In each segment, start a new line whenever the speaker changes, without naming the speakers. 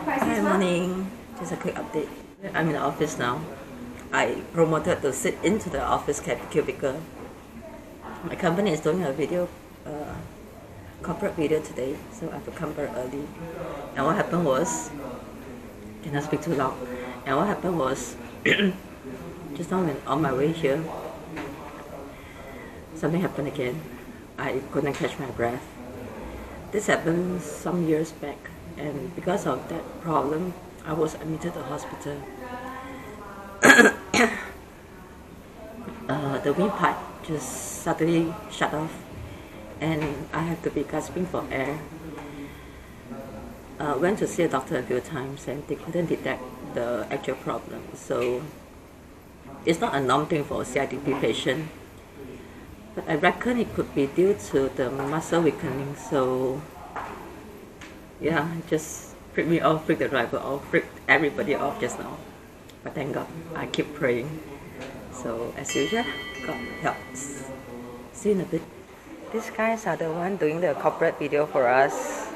Hi, morning. Just a quick update. I'm in the office now. I promoted to sit into the office cubicle. My company is doing a video, corporate video today, so I have to come very early. And what happened was, can I speak too loud? And what happened was, just now when on my way here, something happened again. I couldn't catch my breath. This happened some years back, and because of that problem, I was admitted to the hospital. The windpipe just suddenly shut off, and I have to be gasping for air. Went to see a doctor a few times, and they couldn't detect the actual problem. So it's not a normal thing for a Cidp patient, but I reckon it could be due to the muscle weakening. So yeah, just freaked me off, freaked the driver off, freaked everybody off just now. But thank God, I keep praying. So as usual, God helps. See you in a bit. These guys are the one doing the corporate video for us.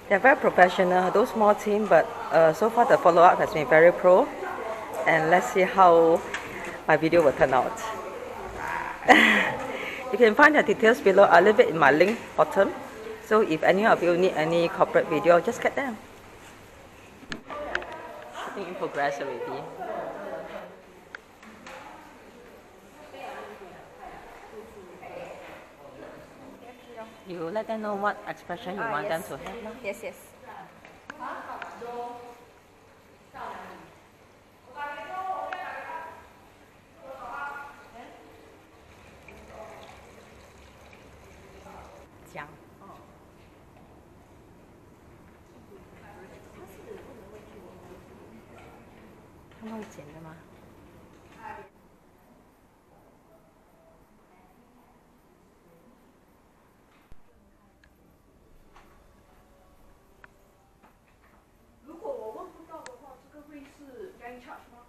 They're very professional, those small team, but so far the follow-up has been very pro. And let's see how my video will turn out. You can find the details below. I'll leave it in my link bottom. So if any of you need any corporate video, just get them. Shooting in progress already. You let them know what expression you want them to have.
Yes, yes.
讲。他们会剪的吗？
如果我问不到的话，这个会是 gang charge 吗？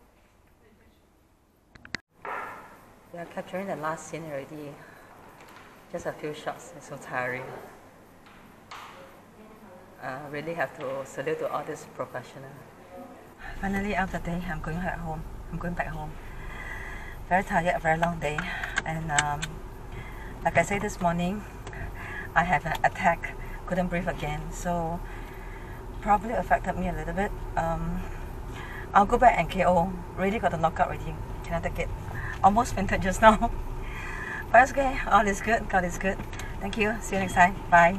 We are capturing the last scene already. Just a few shots. It's so tiring. Really have to salute to all these professionals. Finally, after the day, I'm going back home. Very tired, very long day, and like I said this morning, I have an attack. Couldn't breathe again, so probably affected me a little bit. I'll go back and KO. Really got the knockout already. Cannot take it. Almost fainted just now. But it's okay. All is good. God is good. Thank you. See you next time. Bye.